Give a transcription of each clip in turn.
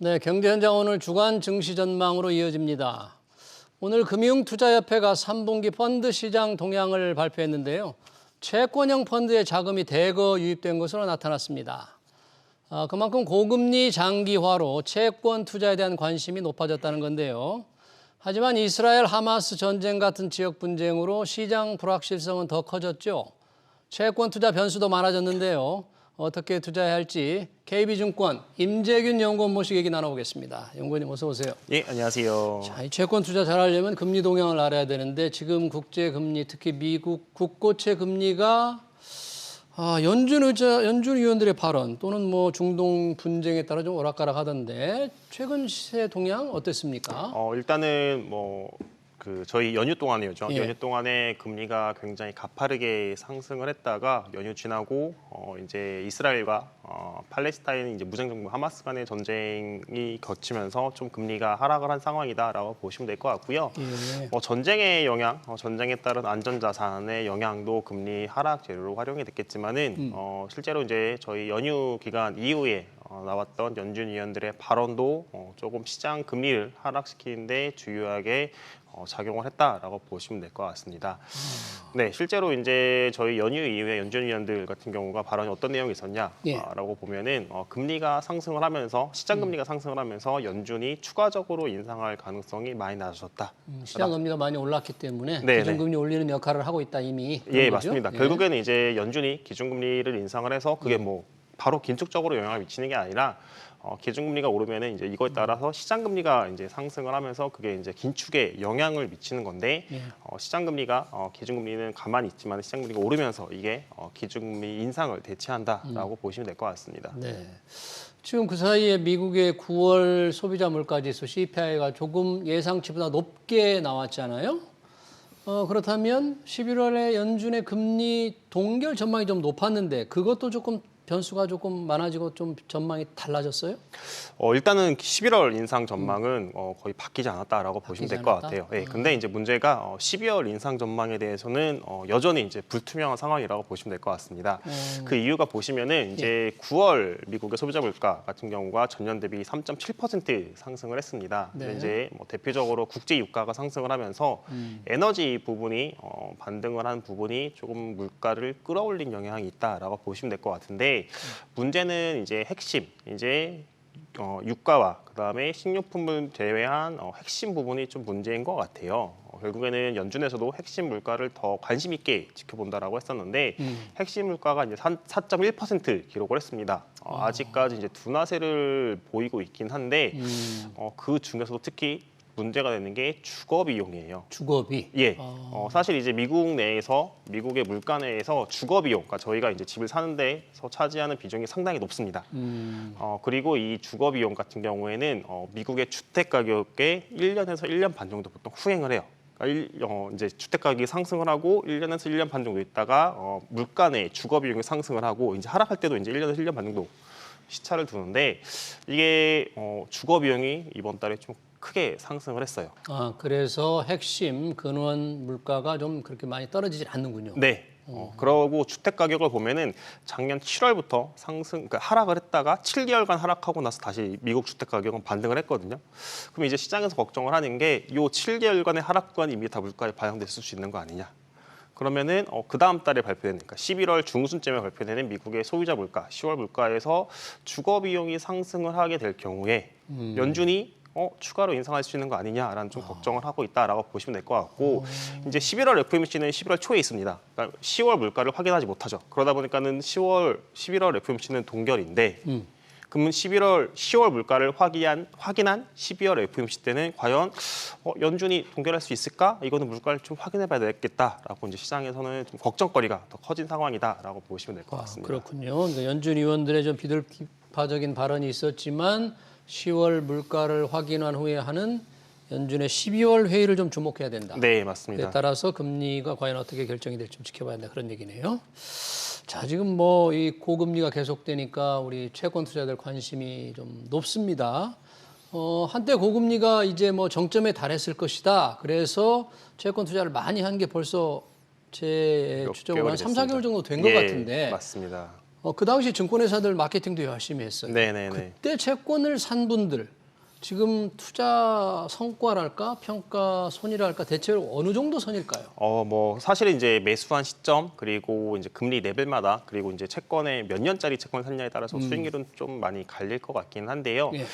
네, 경제현장 오늘 주간 증시 전망으로 이어집니다. 오늘 금융투자협회가 3분기 펀드 시장 동향을 발표했는데요. 채권형 펀드에 자금이 대거 유입된 것으로 나타났습니다. 그만큼 고금리 장기화로 채권 투자에 대한 관심이 높아졌다는 건데요. 하지만 이스라엘 하마스 전쟁 같은 지역 분쟁으로 시장 불확실성은 더 커졌죠. 채권 투자 변수도 많아졌는데요. 어떻게 투자해야 할지 KB증권 임재균 연구원 모시고 얘기 나눠보겠습니다. 연구원님 어서 오세요. 예, 안녕하세요. 자, 이 채권 투자 잘하려면 금리 동향을 알아야 되는데 지금 국제 금리 특히 미국 국고채 금리가 연준 위원들의 발언 또는 뭐 중동 분쟁에 따라 좀 오락가락하던데 최근 시세 동향 어땠습니까? 일단은 저희 연휴 동안이죠. 예. 연휴 동안에 금리가 굉장히 가파르게 상승을 했다가 연휴 지나고 이제 이스라엘과 팔레스타인 이제 무장정부 하마스 간의 전쟁이 겹치면서 좀 금리가 하락을 한 상황이다라고 보시면 될 것 같고요. 예. 전쟁의 영향, 전쟁에 따른 안전자산의 영향도 금리 하락 재료로 활용이 됐겠지만은 실제로 이제 저희 연휴 기간 이후에 나왔던 연준 위원들의 발언도 조금 시장 금리를 하락시키는데 주요하게 작용을 했다라고 보시면 될 것 같습니다. 네, 실제로 이제 저희 연휴 이후에 연준 위원들 같은 경우가 발언이 어떤 내용이 있었냐라고 보면은 금리가 상승을 하면서 시장 금리가 상승을 하면서 연준이 추가적으로 인상할 가능성이 많이 낮아졌다. 시장 금리가 많이 올랐기 때문에 네네. 기준금리 올리는 역할을 하고 있다 이미. 예, 거죠? 맞습니다. 예. 결국에는 이제 연준이 기준금리를 인상을 해서 그게 뭐 바로 긴축적으로 영향을 미치는 게 아니라 기준금리가 오르면은 이제 이거에 따라서 시장금리가 이제 상승을 하면서 그게 이제 긴축에 영향을 미치는 건데 시장금리가 기준금리는 가만히 있지만 시장금리가 오르면서 이게 기준금리 인상을 대체한다라고 보시면 될 것 같습니다. 네. 지금 그 사이에 미국의 9월 소비자 물가지수 CPI가 조금 예상치보다 높게 나왔잖아요. 그렇다면 11월에 연준의 금리 동결 전망이 좀 높았는데 그것도 조금 변수가 조금 많아지고 좀 전망이 달라졌어요? 일단은 11월 인상 전망은 거의 바뀌지 않았다라고 보시면 될 것 같아요. 예, 근데 이제 문제가 12월 인상 전망에 대해서는 여전히 이제 불투명한 상황이라고 보시면 될 것 같습니다. 그 이유가 보시면은 이제 9월 미국의 소비자 물가 같은 경우가 전년 대비 3.7% 상승을 했습니다. 네. 근데 이제 뭐 대표적으로 국제 유가가 상승을 하면서 에너지 부분이 반등을 한 부분이 조금 물가를 끌어올린 영향이 있다라고 보시면 될 것 같은데 문제는 이제 핵심 이제 유가와 그다음에 식료품을 제외한 핵심 부분이 좀 문제인 것 같아요. 결국에는 연준에서도 핵심 물가를 더 관심 있게 지켜본다라고 했었는데 핵심 물가가 이제 4.1% 기록을 했습니다. 아직까지 이제 둔화세를 보이고 있긴 한데 그 중에서도 특히 문제가 되는 게 주거 비용이에요. 주거비. 예. 사실 이제 미국 내에서 미국의 물가 내에서 주거 비용, 그러니까 저희가 이제 집을 사는 데서 차지하는 비중이 상당히 높습니다. 그리고 이 주거 비용 같은 경우에는 미국의 주택 가격에 1년에서 1년 반 정도 보통 후행을 해요. 그러니까 이제 주택 가격이 상승을 하고 1년에서 1년 반 정도 있다가 물가 내 주거 비용이 상승을 하고 이제 하락할 때도 이제 1년에서 1년 반 정도 시차를 두는데 이게 주거 비용이 이번 달에 좀 크게 상승을 했어요. 그래서 핵심 근원 물가가 좀 그렇게 많이 떨어지질 않는군요. 네. 그러고 주택 가격을 보면은 작년 7월부터 그러니까 하락을 했다가 7개월간 하락하고 나서 다시 미국 주택 가격은 반등을 했거든요. 그럼 이제 시장에서 걱정을 하는 게 이 7개월간의 하락 구간이 이미 다 물가에 반영됐을 수 있는 거 아니냐. 그러면은 그 다음 달에 발표되는 그러니까 11월 중순쯤에 발표되는 미국의 소비자 물가 10월 물가에서 주거 비용이 상승을 하게 될 경우에 연준이 추가로 인상할 수 있는 거 아니냐라는 좀 걱정을 하고 있다라고 보시면 될 것 같고 이제 11월 FOMC는 11월 초에 있습니다. 그러니까 10월 물가를 확인하지 못하죠. 그러다 보니까는 11월 FOMC는 동결인데 그러면 10월 물가를 확인한 12월 FOMC 때는 과연 연준이 동결할 수 있을까? 이거는 물가를 좀 확인해봐야 되겠다라고 이제 시장에서는 좀 걱정거리가 더 커진 상황이다라고 보시면 될 것 같습니다. 그렇군요. 그러니까 연준 위원들의 좀 비둘기파적인 발언이 있었지만 10월 물가를 확인한 후에 하는 연준의 12월 회의를 좀 주목해야 된다. 네, 맞습니다. 그에 따라서 금리가 과연 어떻게 결정이 될지 좀 지켜봐야 된다 그런 얘기네요. 자, 지금 뭐 이 고금리가 계속되니까 우리 채권 투자들 관심이 좀 높습니다. 한때 고금리가 이제 뭐 정점에 달했을 것이다. 그래서 채권 투자를 많이 한 게 벌써 제 추적으로 한 3, 4개월 정도 된 것 같은데. 맞습니다. 그 당시 증권회사들 마케팅도 열심히 했어요. 네네네. 그때 채권을 산 분들 지금 투자 성과랄까 평가 손이랄까 대체로 어느 정도 선일까요? 뭐 사실은 이제 매수한 시점 그리고 이제 금리 레벨마다 그리고 이제 채권에 몇 년짜리 채권을 샀냐에 따라서 수익률은 좀 많이 갈릴 것 같긴 한데요. 예.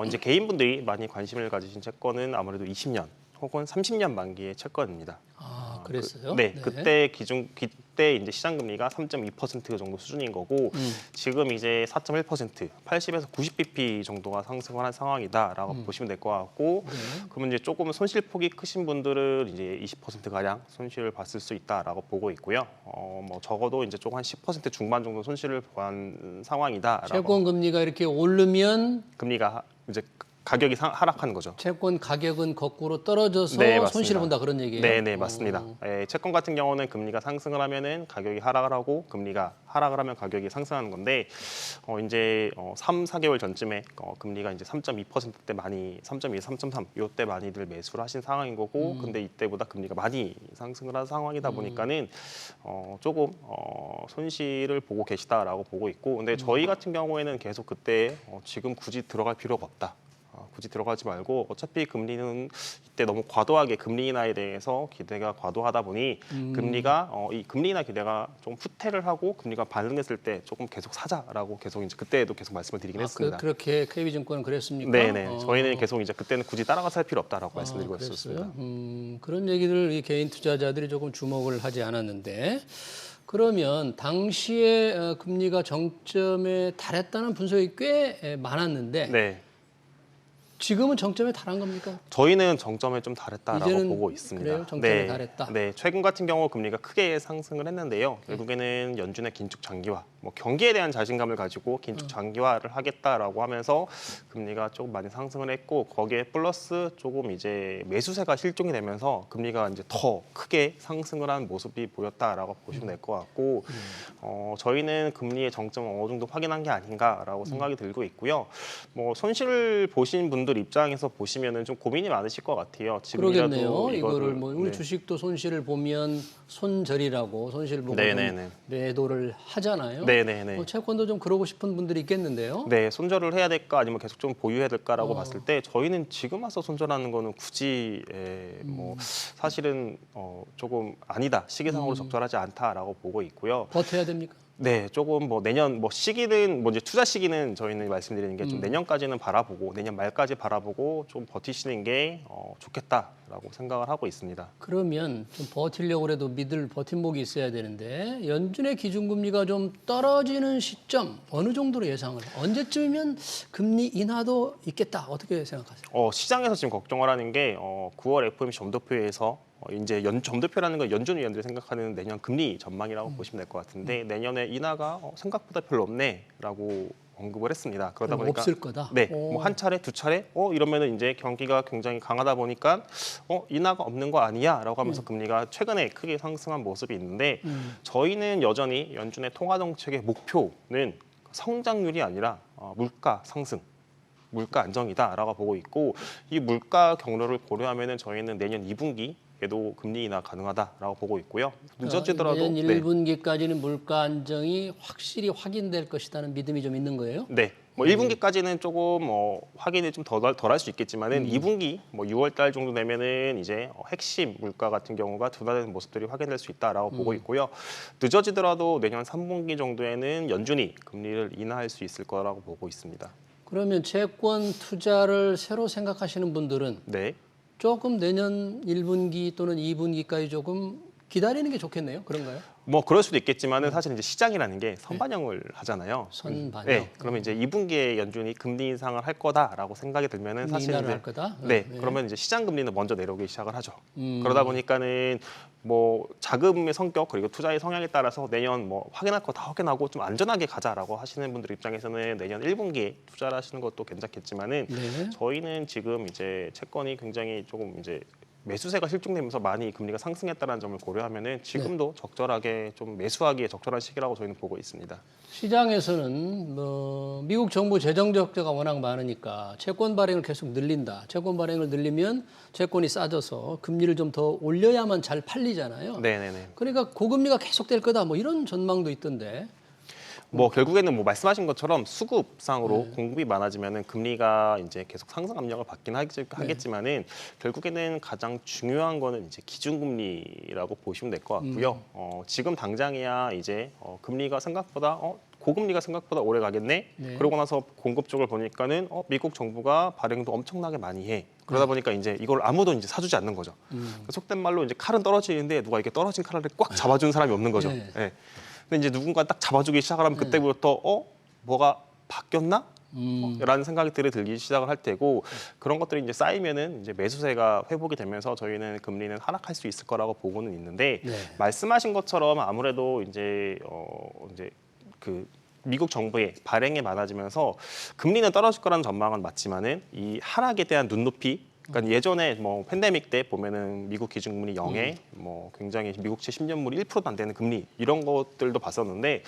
이제 개인분들이 많이 관심을 가지신 채권은 아무래도 20년 혹은 30년 만기의 채권입니다. 아, 그랬어요? 네, 그때 그때 이제 시장 금리가 3.2% 정도 수준인 거고 지금 이제 4.1%, 80에서 90bp 정도가 상승을 한 상황이다라고 보시면 될 것 같고 그러면 이제 조금 손실폭이 크신 분들은 이제 20% 가량 손실을 봤을 수 있다라고 보고 있고요. 뭐 적어도 이제 조금 한 10% 중반 정도 손실을 보한 상황이다라고. 채권 금리가 이렇게 오르면 금리가 이제 가격이 하락하는 거죠. 채권 가격은 거꾸로 떨어져서 네, 맞습니다. 손실을 본다 그런 얘기예요? 네, 맞습니다. 채권 같은 경우는 금리가 상승을 하면은 가격이 하락을 하고 금리가 하락을 하면 가격이 상승하는 건데 이제 3, 4개월 전쯤에 금리가 이제 3.2%대 많이 3.2, 3.3 요때 많이들 매수를 하신 상황인 거고 근데 이때보다 금리가 많이 상승을 한 상황이다 보니까는 조금 손실을 보고 계시다라고 보고 있고 근데 저희 같은 경우에는 계속 그때 지금 굳이 들어갈 필요가 없다. 굳이 들어가지 말고 어차피 금리는 이때 너무 과도하게 금리 인하에 대해서 기대가 과도하다 보니 금리가 이 금리 인하 기대가 좀 후퇴를 하고 금리가 반등했을 때 조금 계속 사자라고 계속 이제 그때도 계속 말씀을 드리긴 했습니다. 그렇게 KB증권은 그랬습니까? 네네. 저희는 계속 이제 그때는 굳이 따라가서 할 필요 없다라고 말씀드리고 그랬어요? 있었습니다. 그런 얘기를 이 개인 투자자들이 조금 주목을 하지 않았는데 그러면 당시에 금리가 정점에 달했다는 분석이 꽤 많았는데 네. 지금은 정점에 달한 겁니까? 저희는 정점에 좀 달했다라고 이제는 보고 있습니다. 그래요? 정점에 달했다? 네, 최근 같은 경우 금리가 크게 상승을 했는데요. 결국에는 연준의 긴축 장기화, 뭐 경기에 대한 자신감을 가지고 긴축 장기화를 하겠다라고 하면서 금리가 조금 많이 상승을 했고 거기에 플러스 조금 이제 매수세가 실종이 되면서 금리가 이제 더 크게 상승을 한 모습이 보였다라고 보시면 될 것 같고 저희는 금리의 정점을 어느 정도 확인한 게 아닌가라고 생각이 들고 있고요. 뭐 손실을 보신 분들 입장에서 보시면은 좀 고민이 많으실 것 같아요. 그러겠네요. 지금이라도 이거를 뭐 우리 네. 주식도 손실을 보면 손절이라고 손실 보고 네네네. 좀 매도를 하잖아요. 네네네. 채권도 좀 그러고 싶은 분들이 있겠는데요. 네, 손절을 해야 될까 아니면 계속 좀 보유해야 될까라고 어. 봤을 때 저희는 지금 와서 손절하는 거는 굳이 뭐 사실은 조금 아니다 시기상으로 적절하지 않다라고 보고 있고요. 버텨야 됩니까? 네, 조금 뭐 내년 뭐 시기는 뭐 이제 투자 시기는 저희는 말씀드리는 게 좀 내년까지는 바라보고 내년 말까지 바라보고 좀 버티시는 게 좋겠다라고 생각을 하고 있습니다. 그러면 좀 버티려고 해도 믿을 버팀목이 있어야 되는데 연준의 기준금리가 좀 떨어지는 시점 어느 정도로 예상을 언제쯤이면 금리 인하도 있겠다 어떻게 생각하세요? 시장에서 지금 걱정을 하는 게 9월 FOMC 점도표에서 이제 점도표라는 건 연준 위원들이 생각하는 내년 금리 전망이라고 보시면 될 것 같은데 내년에 인하가 생각보다 별로 없네라고 언급을 했습니다. 그러다 보니까 없을 거다. 네, 뭐 한 차례, 두 차례, 이러면은 이제 경기가 굉장히 강하다 보니까 인하가 없는 거 아니야라고 하면서 금리가 최근에 크게 상승한 모습이 있는데 저희는 여전히 연준의 통화 정책의 목표는 성장률이 아니라 물가 상승. 물가 안정이다라고 보고 있고 이 물가 경로를 고려하면은 저희는 내년 2분기에도 금리 인하 가능하다라고 보고 있고요. 늦어지더라도 내년 1분기까지는 물가 안정이 확실히 확인될 것이라는 믿음이 좀 있는 거예요? 네. 뭐 1분기까지는 조금 확인이 좀 덜 할 수 있겠지만은 2분기 뭐 6월 달 정도 되면은 이제 핵심 물가 같은 경우가 둔화되는 모습들이 확인될 수 있다라고 보고 있고요. 늦어지더라도 내년 3분기 정도에는 연준이 금리를 인하할 수 있을 거라고 보고 있습니다. 그러면 채권 투자를 새로 생각하시는 분들은 네. 조금 내년 1분기 또는 2분기까지 조금 기다리는 게 좋겠네요. 그런가요? 뭐 그럴 수도 있겠지만은 사실 이제 시장이라는 게 선반영을 하잖아요. 선반영. 네. 그러면 이제 2분기에 연준이 금리 인상을 할 거다라고 생각이 들면은 금리 사실 인하를 이제 할 거다? 네. 네. 그러면 이제 시장 금리는 먼저 내려오기 시작을 하죠. 그러다 보니까는 뭐 자금의 성격 그리고 투자의 성향에 따라서 내년 뭐 확인할 거 다 확인하고 좀 안전하게 가자라고 하시는 분들 입장에서는 내년 1분기에 투자를 하시는 것도 괜찮겠지만은 네. 저희는 지금 이제 채권이 굉장히 조금 이제 매수세가 실종되면서 많이 금리가 상승했다는 점을 고려하면은 지금도 적절하게 좀 매수하기에 적절한 시기라고 저희는 보고 있습니다. 시장에서는 뭐 미국 정부 재정 적자가 워낙 많으니까 채권 발행을 계속 늘린다. 채권 발행을 늘리면 채권이 싸져서 금리를 좀 더 올려야만 잘 팔리잖아요. 네네네. 그러니까 고금리가 계속될 거다. 뭐 이런 전망도 있던데. 뭐 결국에는 뭐 말씀하신 것처럼 수급상으로 공급이 많아지면은 금리가 이제 계속 상승 압력을 받긴 하겠지만은 결국에는 가장 중요한 거는 이제 기준금리라고 보시면 될 것 같고요. 지금 당장이야 이제 금리가 생각보다 고금리가 생각보다 오래 가겠네. 네. 그러고 나서 공급 쪽을 보니까는 미국 정부가 발행도 엄청나게 많이 해. 그러다 보니까 이제 이걸 아무도 이제 사주지 않는 거죠. 속된 말로 이제 칼은 떨어지는데 누가 이렇게 떨어진 칼을 꽉 잡아주는 사람이 없는 거죠. 네. 예. 근데 이제 누군가 딱 잡아주기 시작하면 그때부터 뭐가 바뀌었나? 라는 생각이 들기 시작을 할 테고 그런 것들이 이제 쌓이면은 이제 매수세가 회복이 되면서 저희는 금리는 하락할 수 있을 거라고 보고는 있는데 네. 말씀하신 것처럼 아무래도 이제 그 미국 정부의 발행이 많아지면서 금리는 떨어질 거라는 전망은 맞지만은 이 하락에 대한 눈높이 그러니까 예전에 뭐 팬데믹 때 보면은 미국 기준금리 0에 뭐 굉장히 미국채 10년물이 1%도 안 되는 금리 이런 것들도 봤었는데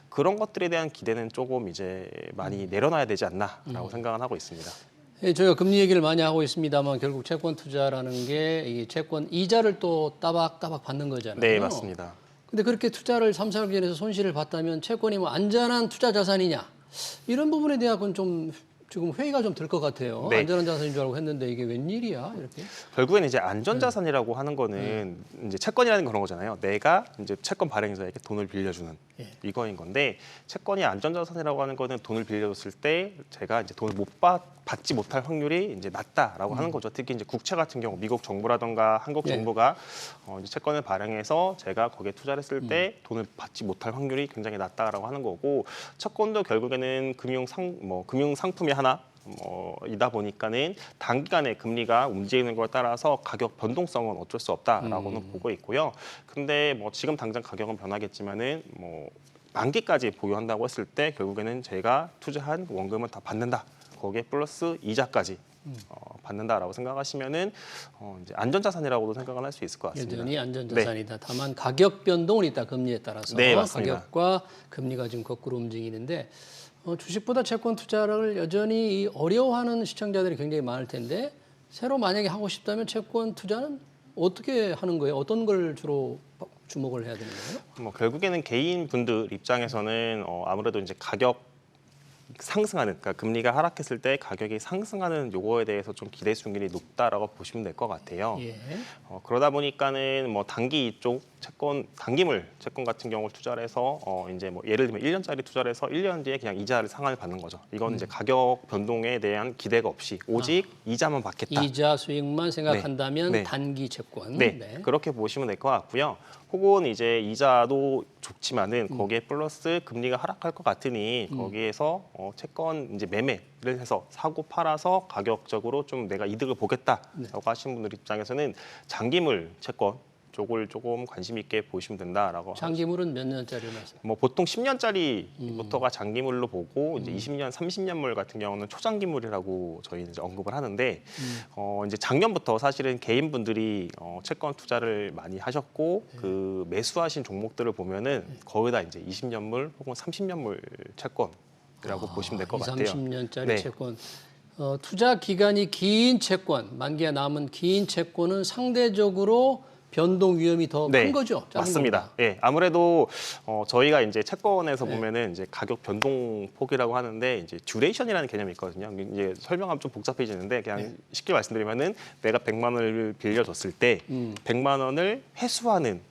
그런 것들에 대한 기대는 조금 이제 많이 내려놔야 되지 않나라고 생각은 하고 있습니다. 예, 저희가 금리 얘기를 많이 하고 있습니다만 결국 채권 투자라는 게 이 채권 이자를 또 따박따박 받는 거잖아요. 네, 맞습니다. 근데 그렇게 투자를 3, 4개월에서 손실을 봤다면 채권이 뭐 안전한 투자 자산이냐 이런 부분에 대한 좀 지금 회의가 좀 들 것 같아요. 네. 안전한 자산인 줄 알고 했는데 이게 웬일이야 이렇게? 결국에는 이제 안전자산이라고 하는 거는 이제 채권이라는 건 그런 거잖아요. 내가 이제 채권 발행자에게 돈을 빌려주는 이거인 건데 채권이 안전자산이라고 하는 거는 돈을 빌려줬을 때 제가 이제 돈을 받지 못할 확률이 이제 낮다라고 하는 거죠. 특히 이제 국채 같은 경우 미국 정부라든가 한국 정부가 이제 채권을 발행해서 제가 거기에 투자를 했을 때 돈을 받지 못할 확률이 굉장히 낮다라고 하는 거고 채권도 결국에는 금융 상품이 하나 이다 보니까는 단기간에 금리가 움직이는 걸 따라서 가격 변동성은 어쩔 수 없다라고는 보고 있고요. 근데 뭐 지금 당장 가격은 변하겠지만은 뭐 만기까지 보유한다고 했을 때 결국에는 제가 투자한 원금은 다 받는다. 거기에 플러스 이자까지 받는다라고 생각하시면은 이제 안전자산이라고도 생각을 할 수 있을 것 같습니다. 여전히 안전자산이다. 다만 가격 변동은 있다. 금리에 따라서 네, 맞습니다. 가격과 금리가 지금 거꾸로 움직이는데 주식보다 채권 투자를 여전히 어려워하는 시청자들이 굉장히 많을 텐데 새로 만약에 하고 싶다면 채권 투자는 어떻게 하는 거예요? 어떤 걸 주로 주목을 해야 되는 거예요? 뭐 결국에는 개인 분들 입장에서는 아무래도 이제 가격 상승하는, 그러니까 금리가 하락했을 때 가격이 상승하는 요거에 대해서 좀 기대 수익률이 높다라고 보시면 될 것 같아요. 예. 그러다 보니까는 뭐 단기 쪽 단기물 채권 같은 경우를 투자를 해서 이제 뭐 예를 들면 1년짜리 투자를 해서 1년 뒤에 그냥 이자를 상환을 받는 거죠. 이건 이제 가격 변동에 대한 기대가 없이 오직 이자만 받겠다. 이자 수익만 생각한다면 네. 단기 채권. 네, 그렇게 보시면 될 것 같고요. 혹은 이제 이자도 좋지만은 거기에 플러스 금리가 하락할 것 같으니 거기에서 채권 이제 매매를 해서 사고 팔아서 가격적으로 좀 내가 이득을 보겠다라고 하시는 분들 입장에서는 장기물 채권 쪽을 조금 관심 있게 보시면 된다라고. 장기물은 몇 년짜리를 말씀? 뭐 보통 10년짜리부터가 장기물로 보고 이제 20년, 30년물 같은 경우는 초장기물이라고 저희 이제 언급을 하는데 이제 작년부터 사실은 개인분들이 채권 투자를 많이 하셨고 그 매수하신 종목들을 보면은 거의 다 이제 20년물 혹은 30년물 채권이라고 보시면 될 것 같아요. 30년짜리 네. 채권. 투자 기간이 긴 채권, 만기가 남은 긴 채권은 상대적으로 변동 위험이 더 큰 네, 거죠. 작은 맞습니다. 것보다. 예, 아무래도 저희가 이제 채권에서 보면은 이제 가격 변동 폭이라고 하는데 이제 듀레이션이라는 개념이 있거든요. 이제 설명하면 좀 복잡해지는데 그냥 쉽게 말씀드리면은 내가 100만 원을 빌려줬을 때 100만 원을 회수하는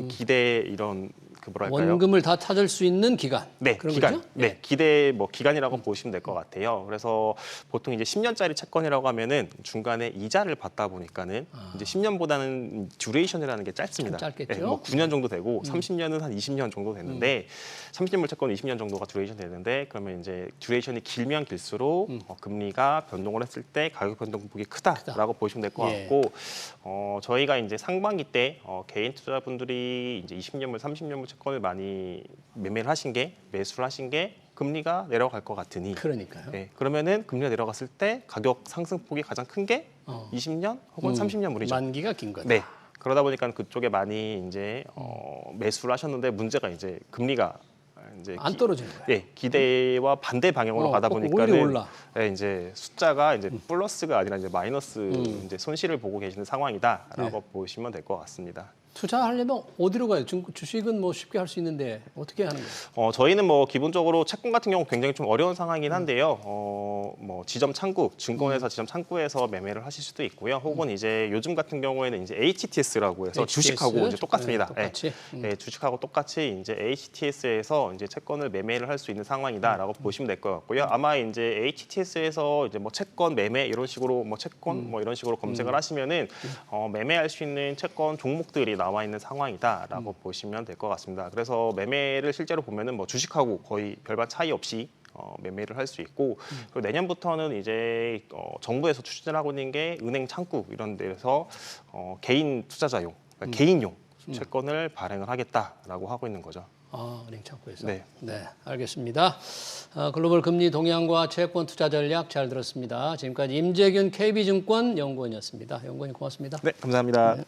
기대 이런 그 뭐랄까요? 원금을 다 찾을 수 있는 기간. 네, 그런 기간. 거죠? 네, 기간이라고 보시면 될 것 같아요. 그래서 보통 이제 10년짜리 채권이라고 하면은 중간에 이자를 받다 보니까는 이제 10년보다는 듀레이션이라는 게 짧습니다. 좀 짧겠죠? 네, 뭐 9년 정도 되고 30년은 한 20년 정도 되는데 30년물 채권 20년 정도가 듀레이션 되는데 그러면 이제 듀레이션이 길면 길수록 금리가 변동을 했을 때 가격 변동폭이 크다라고 보시면 될 것 예. 같고 저희가 이제 상반기 때 개인 투자분들이 이제 20년물, 30년물 채권을 많이 매수를 하신 게 금리가 내려갈 것 같으니 그러니까요. 네, 그러면은 금리가 내려갔을 때 가격 상승폭이 가장 큰 게 20년 혹은 30년물이죠. 만기가 긴 거다. 네. 그러다 보니까 그쪽에 많이 이제 매수를 하셨는데 문제가 이제 금리가 이제 안 떨어지는 거야. 예, 기대와 반대 방향으로 가다 오히려 보니까는 올라. 예, 이제 숫자가 이제 플러스가 아니라 이제 마이너스 이제 손실을 보고 계시는 상황이다라고 보시면 될 것 같습니다. 투자하려면 어디로 가요? 주식은 뭐 쉽게 할 수 있는데 어떻게 하는 거예요? 저희는 뭐 기본적으로 채권 같은 경우 굉장히 좀 어려운 상황이긴 한데요. 뭐 지점 창구, 증권회사 지점 창구에서 매매를 하실 수도 있고요. 혹은 이제 요즘 같은 경우에는 이제 HTS라고 해서 HTS? 주식하고 이제 똑같습니다. 네, 똑같이? 네, 주식하고 똑같이 이제 HTS에서 이제 채권을 매매를 할 수 있는 상황이다라고 보시면 될 것 같고요. 아마 이제 HTS에서 이제 뭐 채권 매매 이런 식으로 뭐 채권 뭐 이런 식으로 검색을 하시면은 매매할 수 있는 채권 종목들이 나와 있는 상황이다라고 보시면 될 것 같습니다. 그래서 매매를 실제로 보면은 뭐 주식하고 거의 별반 차이 없이 매매를 할 수 있고 그리고 내년부터는 이제 정부에서 추진을 하고 있는 게 은행 창구 이런 데서 개인 투자자용, 그러니까 개인용 채권을 발행을 하겠다라고 하고 있는 거죠. 아, 은행 창구에서. 네. 네, 알겠습니다. 글로벌 금리 동향과 채권 투자 전략 잘 들었습니다. 지금까지 임재균 KB증권 연구원이었습니다. 연구원님 고맙습니다. 네, 감사합니다. 네.